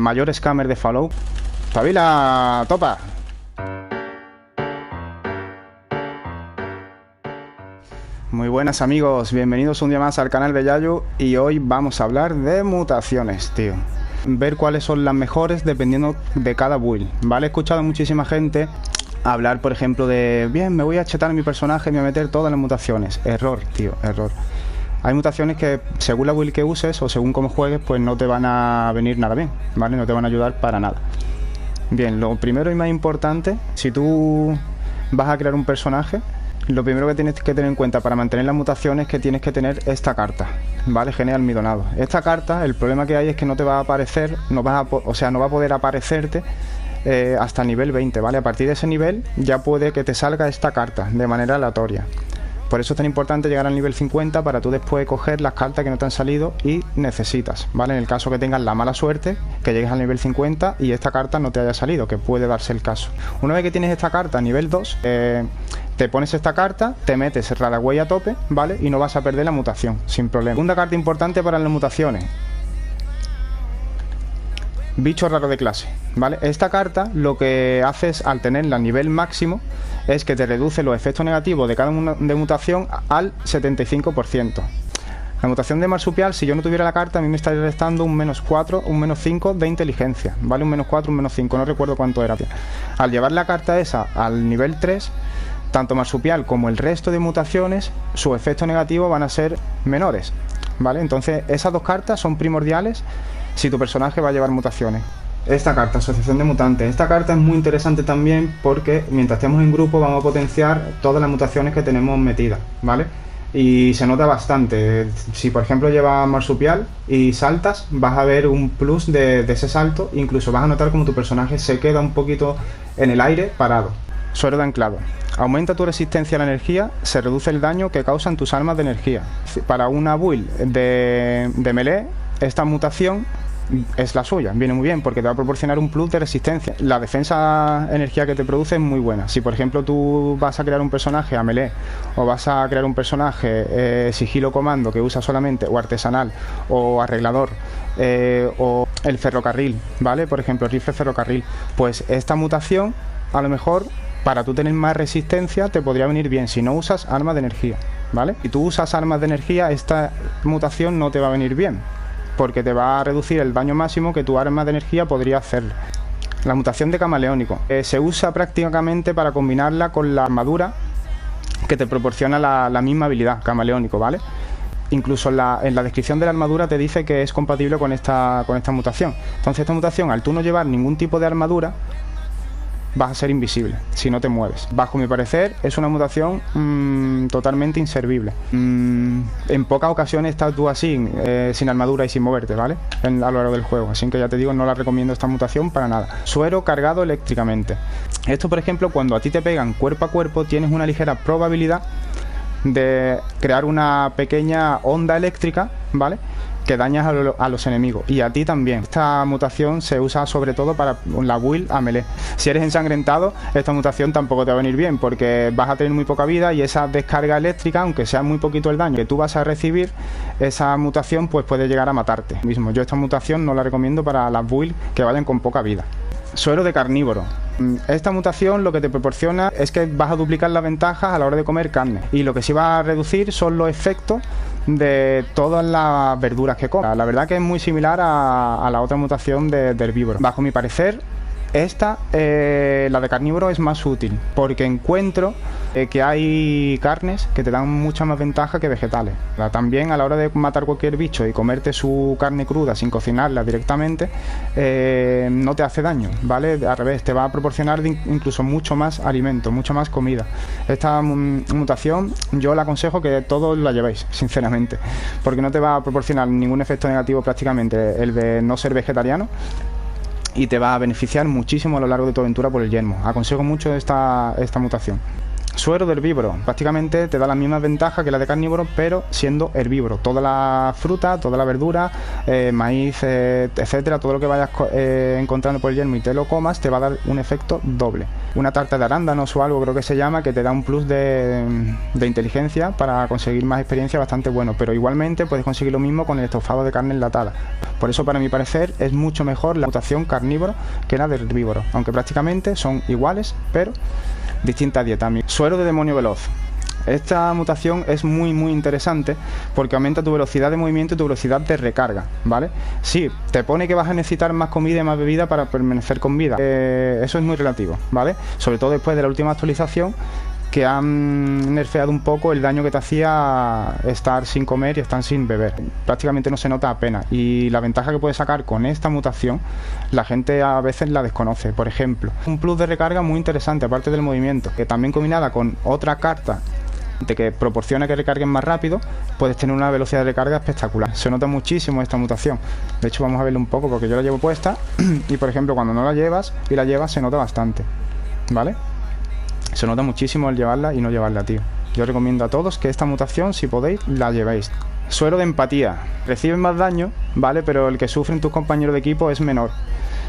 mayor scammer de Fallout. ¡Espabila, topa! Muy buenas amigos, bienvenidos un día más al canal de Yayu. Y hoy vamos a hablar de mutaciones, tío. Ver cuáles son las mejores dependiendo de cada build, ¿vale? He escuchado a muchísima gente hablar, por ejemplo, de bien, me voy a chetar mi personaje y me voy a meter todas las mutaciones. Error, tío, error. Hay mutaciones que según la build que uses o según cómo juegues, pues no te van a venir nada bien, ¿vale? No te van a ayudar para nada. Bien, lo primero y más importante, si tú vas a crear un personaje, lo primero que tienes que tener en cuenta para mantener las mutaciones es que tienes que tener esta carta, ¿vale? Gene almidonado. Esta carta, el problema que hay es que no te va a aparecer, no va a poder aparecerte hasta nivel 20, ¿vale? A partir de ese nivel ya puede que te salga esta carta de manera aleatoria. Por eso es tan importante llegar al nivel 50 para tú después coger las cartas que no te han salido y necesitas, ¿vale? En el caso que tengas la mala suerte, que llegues al nivel 50 y esta carta no te haya salido, que puede darse el caso. Una vez que tienes esta carta a nivel 2, te pones esta carta, te metes Radaway a tope, ¿vale? Y no vas a perder la mutación, sin problema. Segunda carta importante para las mutaciones. Bicho raro de clase, ¿vale? Esta carta lo que haces al tenerla a nivel máximo es que te reduce los efectos negativos de cada mutación al 75%. La mutación de marsupial, si yo no tuviera la carta, a mí me estaría restando un -4, un -5 de inteligencia, ¿vale? Un -4, un -5, no recuerdo cuánto era. Al llevar la carta esa al nivel 3, tanto marsupial como el resto de mutaciones, sus efectos negativos van a ser menores, ¿vale? Entonces esas dos cartas son primordiales si tu personaje va a llevar mutaciones. Esta carta, Asociación de Mutantes, esta carta es muy interesante también porque mientras estemos en grupo vamos a potenciar todas las mutaciones que tenemos metidas, ¿vale? Y se nota bastante. Si por ejemplo llevas marsupial y saltas, vas a ver un plus de ese salto. Incluso vas a notar como tu personaje se queda un poquito en el aire parado. Suero de anclado. Aumenta tu resistencia a la energía, se reduce el daño que causan tus armas de energía. Para una build de melee, esta mutación es la suya, viene muy bien porque te va a proporcionar un plus de resistencia. La defensa energía que te produce es muy buena. Si por ejemplo tú vas a crear un personaje a melee o vas a crear un personaje sigilo comando que usa solamente o artesanal o arreglador o el ferrocarril, ¿vale? Por ejemplo el rifle ferrocarril, pues esta mutación a lo mejor para tú tener más resistencia te podría venir bien si no usas armas de energía, ¿vale? Si tú usas armas de energía, esta mutación no te va a venir bien porque te va a reducir el daño máximo que tu arma de energía podría hacer. La mutación de camaleónico se usa prácticamente para combinarla con la armadura que te proporciona la misma habilidad, camaleónico, ¿vale? Incluso en la descripción de la armadura te dice que es compatible con esta mutación. Entonces esta mutación, al tú no llevar ningún tipo de armadura, vas a ser invisible si no te mueves. Bajo mi parecer es una mutación totalmente inservible. En pocas ocasiones estás tú así, sin armadura y sin moverte, ¿vale? A lo largo del juego, así que ya te digo, no la recomiendo esta mutación para nada. Suero cargado eléctricamente. Esto por ejemplo, cuando a ti te pegan cuerpo a cuerpo, tienes una ligera probabilidad de crear una pequeña onda eléctrica, ¿vale? Que dañas a los enemigos y a ti también. Esta mutación se usa sobre todo para la build a melee. Si eres ensangrentado, esta mutación tampoco te va a venir bien porque vas a tener muy poca vida y esa descarga eléctrica, aunque sea muy poquito el daño que tú vas a recibir, esa mutación pues puede llegar a matarte. Yo esta mutación no la recomiendo para las builds que vayan con poca vida. Suero de carnívoro. Esta mutación lo que te proporciona es que vas a duplicar las ventajas a la hora de comer carne y lo que sí va a reducir son los efectos de todas las verduras que comes. La verdad que es muy similar a la otra mutación de herbívoro. Bajo mi parecer, esta, la de carnívoro, es más útil porque encuentro que hay carnes que te dan mucha más ventaja que vegetales. También a la hora de matar cualquier bicho y comerte su carne cruda sin cocinarla directamente, no te hace daño, ¿vale? Al revés, te va a proporcionar incluso mucho más alimento, mucha más comida. Esta mutación yo le aconsejo que todos la llevéis, sinceramente, porque no te va a proporcionar ningún efecto negativo prácticamente el de no ser vegetariano. Y te va a beneficiar muchísimo a lo largo de tu aventura por el yermo. Aconsejo mucho esta mutación. Suero de herbívoro, prácticamente te da las mismas ventajas que la de carnívoro, pero siendo herbívoro. Toda la fruta, toda la verdura, maíz, etcétera, todo lo que vayas encontrando por el yermo y te lo comas, te va a dar un efecto doble. Una tarta de arándanos o algo creo que se llama, que te da un plus de inteligencia para conseguir más experiencia bastante bueno, pero igualmente puedes conseguir lo mismo con el estofado de carne enlatada. Por eso, para mi parecer, es mucho mejor la mutación carnívoro que la de herbívoro, aunque prácticamente son iguales, pero distinta dieta. Suero de demonio veloz. Esta mutación es muy interesante porque aumenta tu velocidad de movimiento y tu velocidad de recarga, ¿vale? Sí, te pone que vas a necesitar más comida y más bebida para permanecer con vida. Eso es muy relativo, ¿vale? Sobre todo después de la última actualización, que han nerfeado un poco el daño que te hacía estar sin comer y estar sin beber. Prácticamente no se nota apenas, y la ventaja que puedes sacar con esta mutación la gente a veces la desconoce. Por ejemplo, un plus de recarga muy interesante aparte del movimiento, que también combinada con otra carta de que proporciona que recarguen más rápido, puedes tener una velocidad de recarga espectacular. Se nota muchísimo esta mutación. De hecho, vamos a verlo un poco porque yo la llevo puesta y, por ejemplo, cuando no la llevas y la llevas, se nota bastante, ¿vale? Se nota muchísimo el llevarla y no llevarla, tío. Yo recomiendo a todos que esta mutación, si podéis, la llevéis. Suero de empatía. Reciben más daño, ¿vale? Pero el que sufren tus compañeros de equipo es menor.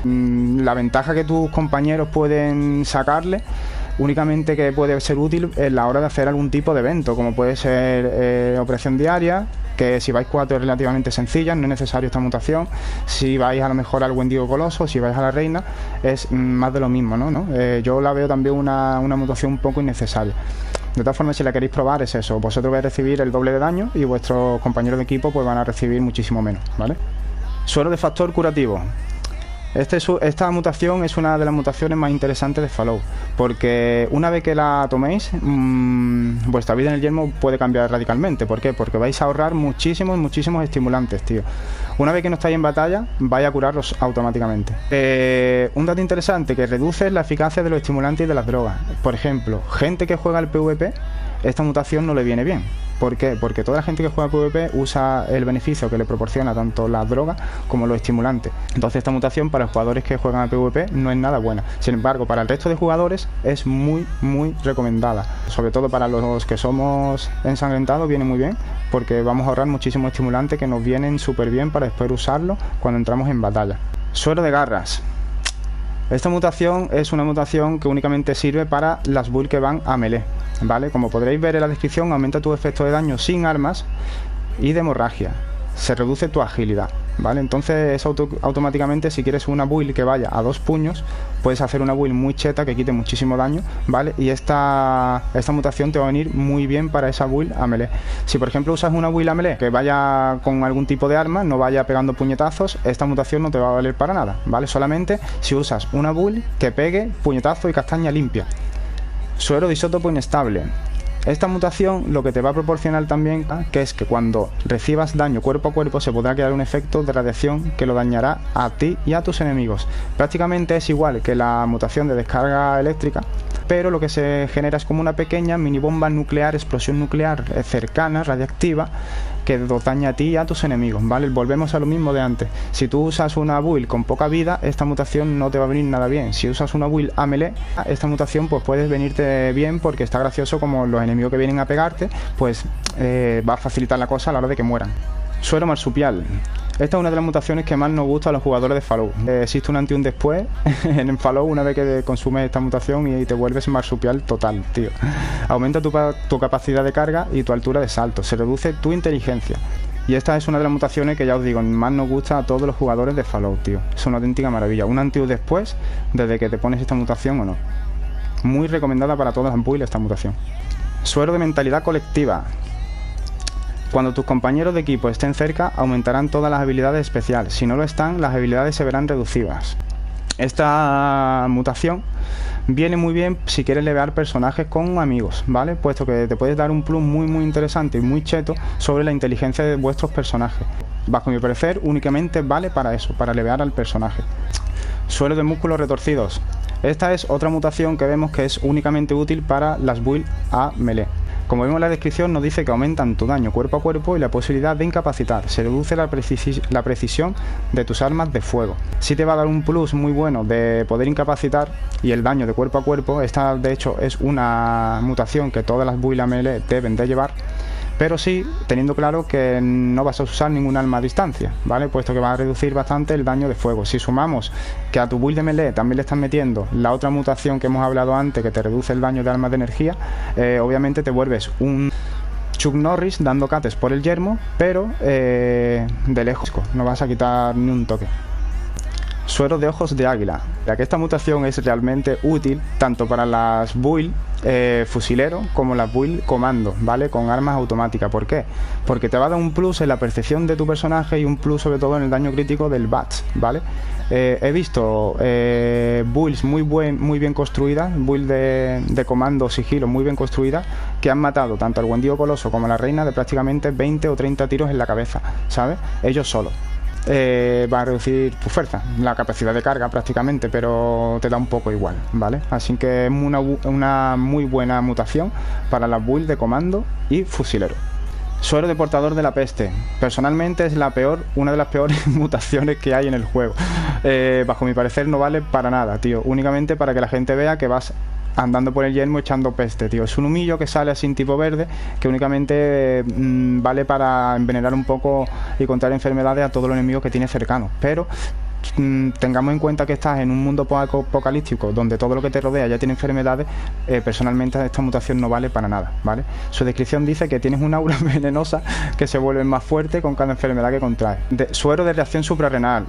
La ventaja que tus compañeros pueden sacarle únicamente que puede ser útil en la hora de hacer algún tipo de evento, como puede ser operación diaria, que si vais 4 es relativamente sencilla, no es necesario esta mutación. Si vais a lo mejor al Wendigo Coloso, si vais a la Reina, es más de lo mismo, ¿no? Yo la veo también una mutación un poco innecesaria. De todas formas, si la queréis probar, es eso: vosotros vais a recibir el doble de daño y vuestros compañeros de equipo pues van a recibir muchísimo menos, ¿vale? Suero de factor curativo. Esta mutación es una de las mutaciones más interesantes de Fallout, porque una vez que la toméis, vuestra vida en el yermo puede cambiar radicalmente. ¿Por qué? Porque vais a ahorrar muchísimos estimulantes, tío. Una vez que no estáis en batalla, vais a curarlos automáticamente. Un dato interesante, que reduce la eficacia de los estimulantes y de las drogas. Por ejemplo, gente que juega al PvP, esta mutación no le viene bien. ¿Por qué? Porque toda la gente que juega PvP usa el beneficio que le proporciona tanto la droga como los estimulantes. Entonces esta mutación para los jugadores que juegan al PvP no es nada buena. Sin embargo, para el resto de jugadores es muy recomendada. Sobre todo para los que somos ensangrentados viene muy bien, porque vamos a ahorrar muchísimos estimulantes que nos vienen súper bien para después usarlo cuando entramos en batalla. Suero de garras. Esta mutación es una mutación que únicamente sirve para las builds que van a melee, ¿vale? Como podréis ver en la descripción, aumenta tu efecto de daño sin armas y de hemorragia. Se reduce tu agilidad, ¿vale? Entonces automáticamente, si quieres una build que vaya a 2 puños, puedes hacer una build muy cheta que quite muchísimo daño, ¿vale? Y esta mutación te va a venir muy bien para esa build a melee. Si por ejemplo usas una build a melee que vaya con algún tipo de arma, no vaya pegando puñetazos, esta mutación no te va a valer para nada, ¿vale? Solamente si usas una build que pegue puñetazo y castaña limpia. Suero de isótopo inestable. Esta mutación lo que te va a proporcionar también, que es que cuando recibas daño cuerpo a cuerpo se podrá crear un efecto de radiación que lo dañará a ti y a tus enemigos. Prácticamente es igual que la mutación de descarga eléctrica, pero lo que se genera es como una pequeña mini bomba nuclear, explosión nuclear cercana, radiactiva, que daña a ti y a tus enemigos, ¿vale? Volvemos a lo mismo de antes. Si tú usas una build con poca vida, esta mutación no te va a venir nada bien. Si usas una build a melee, esta mutación pues puedes venirte bien, porque está gracioso como los enemigos que vienen a pegarte, pues va a facilitar la cosa a la hora de que mueran. Suero marsupial. Esta es una de las mutaciones que más nos gusta a los jugadores de Fallout. Existe un antes y un después en Fallout una vez que consumes esta mutación y te vuelves marsupial total, tío. Aumenta tu capacidad de carga y tu altura de salto. Se reduce tu inteligencia. Y esta es una de las mutaciones que ya os digo, más nos gusta a todos los jugadores de Fallout, tío. Es una auténtica maravilla. Un antes y un después desde que te pones esta mutación o no. Muy recomendada para todas las builds esta mutación. Suero de mentalidad colectiva. Cuando tus compañeros de equipo estén cerca, aumentarán todas las habilidades especiales. Si no lo están, las habilidades se verán reducidas. Esta mutación viene muy bien si quieres levear personajes con amigos, ¿vale? Puesto que te puedes dar un plus muy interesante y muy cheto sobre la inteligencia de vuestros personajes. Bajo mi parecer, únicamente vale para eso, para levear al personaje. Suero de músculos retorcidos. Esta es otra mutación que vemos que es únicamente útil para las builds a melee. Como vemos en la descripción, nos dice que aumentan tu daño cuerpo a cuerpo y la posibilidad de incapacitar. Se reduce la precisión de tus armas de fuego. Sí te va a dar un plus muy bueno de poder incapacitar y el daño de cuerpo a cuerpo. Esta de hecho es una mutación que todas las builds melee deben de llevar, pero sí teniendo claro que no vas a usar ningún arma a distancia, ¿vale? Puesto que va a reducir bastante el daño de fuego. Si sumamos que a tu build de melee también le estás metiendo la otra mutación que hemos hablado antes, que te reduce el daño de armas de energía, obviamente te vuelves un Chuck Norris dando cates por el yermo, pero de lejos, no vas a quitar ni un toque. Suero de ojos de águila, ya que esta mutación es realmente útil tanto para las build fusilero como las build comando, ¿vale? Con armas automáticas. ¿Por qué? Porque te va a dar un plus en la percepción de tu personaje y un plus sobre todo en el daño crítico del BATS, ¿vale? He visto builds muy bien construidas, build de comando sigilo muy bien construidas, que han matado tanto al Wendigo Coloso como a la reina de prácticamente 20 o 30 tiros en la cabeza, ¿sabes? Ellos solos. Va a reducir tu fuerza, la capacidad de carga prácticamente, pero te da un poco igual, ¿vale? Así que es una muy buena mutación para las builds de comando y fusilero. Suero de portador de la peste. Personalmente es una de las peores mutaciones que hay en el juego. Bajo mi parecer no vale para nada, tío. Únicamente para que la gente vea que vas andando por el yermo echando peste, tío. Es un humillo que sale así en tipo verde, que únicamente vale para envenenar un poco y contraer enfermedades a todos los enemigos que tiene cercanos. Pero tengamos en cuenta que estás en un mundo apocalíptico donde todo lo que te rodea ya tiene enfermedades. Personalmente esta mutación no vale para nada, ¿vale? Su descripción dice que tienes una aura venenosa que se vuelve más fuerte con cada enfermedad que contraes. Suero de reacción suprarrenal,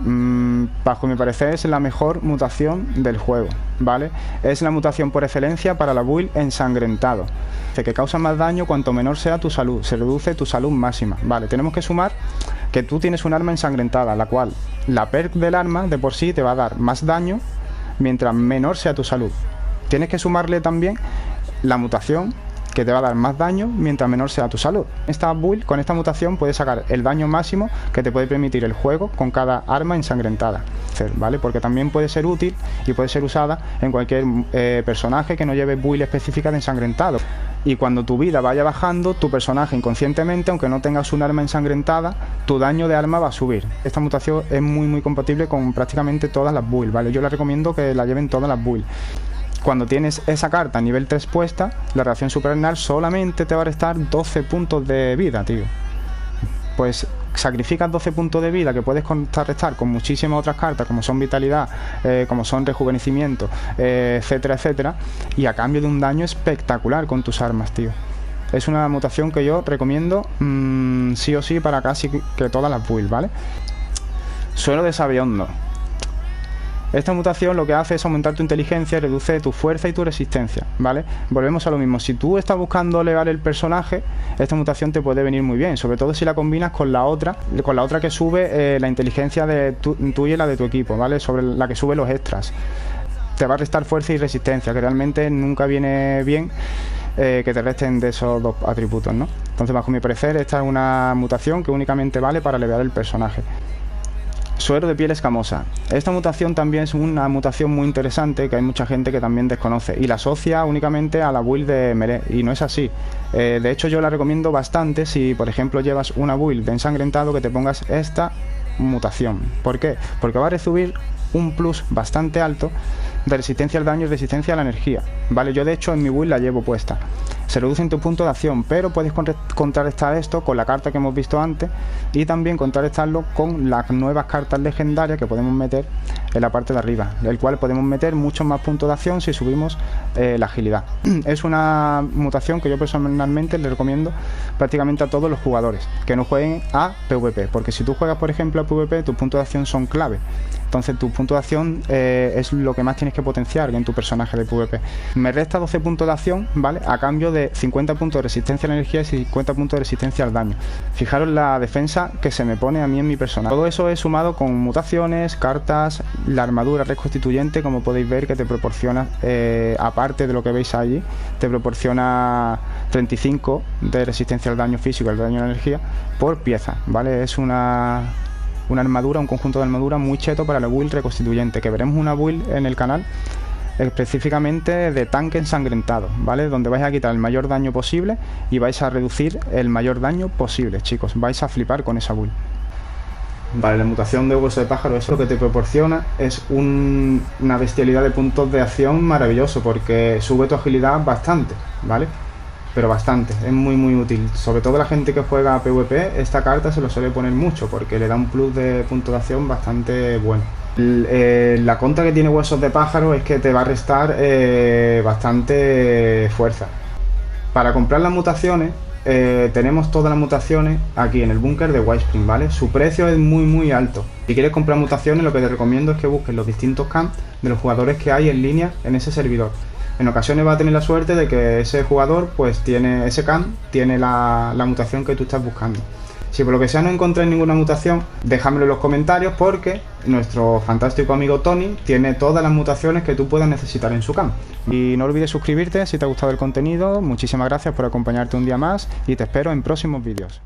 bajo mi parecer es la mejor mutación del juego, ¿vale? Es la mutación por excelencia para la build ensangrentado, que causa más daño cuanto menor sea tu salud, se reduce tu salud máxima, ¿vale? Tenemos que sumar que tú tienes un arma ensangrentada, la cual la perk del arma de por sí te va a dar más daño mientras menor sea tu salud. Tienes que sumarle también la mutación que te va a dar más daño mientras menor sea tu salud. Esta build, con esta mutación, puedes sacar el daño máximo que te puede permitir el juego con cada arma ensangrentada, ¿vale? Porque también puede ser útil y puede ser usada en cualquier personaje que no lleve build específica de ensangrentado. Y cuando tu vida vaya bajando, tu personaje inconscientemente, aunque no tengas un arma ensangrentada, tu daño de arma va a subir. Esta mutación es muy compatible con prácticamente todas las builds, ¿vale? Yo les recomiendo que la lleven todas las builds. Cuando tienes esa carta a nivel 3 puesta, la reacción suprarrenal solamente te va a restar 12 puntos de vida, tío. Pues sacrificas 12 puntos de vida que puedes contrarrestar con muchísimas otras cartas, como son vitalidad, como son rejuvenecimiento, etcétera, etcétera, y a cambio de un daño espectacular con tus armas, tío. Es una mutación que yo recomiendo sí o sí para casi que todas las builds, ¿vale? Suero de Sabiondo. Esta mutación lo que hace es aumentar tu inteligencia y reduce tu fuerza y tu resistencia, ¿vale? Volvemos a lo mismo. Si tú estás buscando elevar el personaje, esta mutación te puede venir muy bien, sobre todo si la combinas con la otra que sube la inteligencia de tuya y la de tu equipo, ¿vale? Sobre la que sube los extras. Te va a restar fuerza y resistencia, que realmente nunca viene bien que te resten de esos dos atributos, ¿no? Entonces, bajo mi parecer, esta es una mutación que únicamente vale para elevar el personaje. Suero de piel escamosa. Esta mutación también es una mutación muy interesante que hay mucha gente que también desconoce y la asocia únicamente a la build de melee, y no es así. De hecho, yo la recomiendo bastante si, por ejemplo, llevas una build de ensangrentado, que te pongas esta mutación. ¿Por qué? Porque va a recibir un plus bastante alto de resistencia al daño y resistencia a la energía, ¿vale? Yo de hecho en mi build la llevo puesta. Se reduce en tu punto de acción, pero puedes contrarrestar esto con la carta que hemos visto antes y también contrarrestarlo con las nuevas cartas legendarias que podemos meter en la parte de arriba, el cual podemos meter muchos más puntos de acción si subimos la agilidad. Es una mutación que yo personalmente le recomiendo prácticamente a todos los jugadores que no jueguen a PvP, porque si tú juegas por ejemplo a PvP, tus puntos de acción son clave. Entonces tu punto de acción es lo que más tienes que potenciar en tu personaje de PvP. Me resta 12 puntos de acción, ¿vale? A cambio de 50 puntos de resistencia a la energía y 50 puntos de resistencia al daño. Fijaros la defensa que se me pone a mí en mi personaje. Todo eso es sumado con mutaciones, cartas, la armadura reconstituyente, como podéis ver, que te proporciona, aparte de lo que veis allí, te proporciona 35 de resistencia al daño físico, al daño a la energía, por pieza, ¿vale? Es una armadura, un conjunto de armadura muy cheto para la build reconstituyente, que veremos una build en el canal específicamente de tanque ensangrentado, ¿vale? Donde vais a quitar el mayor daño posible y vais a reducir el mayor daño posible, chicos. Vais a flipar con esa build. Vale, la mutación de hueso de pájaro, eso lo que te proporciona es una bestialidad de puntos de acción maravilloso, porque sube tu agilidad bastante, ¿vale? Pero bastante, es muy útil. Sobre todo la gente que juega a PvP, esta carta se lo suele poner mucho, porque le da un plus de puntos de acción bastante bueno. La contra que tiene huesos de pájaro es que te va a restar bastante fuerza. Para comprar las mutaciones, tenemos todas las mutaciones aquí en el búnker de Whitespring, ¿vale? Su precio es muy alto. Si quieres comprar mutaciones, lo que te recomiendo es que busques los distintos camps de los jugadores que hay en línea en ese servidor. En ocasiones vas a tener la suerte de que ese jugador, pues tiene ese camp, tiene la mutación que tú estás buscando. Si por lo que sea no encontráis ninguna mutación, déjamelo en los comentarios, porque nuestro fantástico amigo Tony tiene todas las mutaciones que tú puedas necesitar en su camp. Y no olvides suscribirte si te ha gustado el contenido. Muchísimas gracias por acompañarte un día más y te espero en próximos vídeos.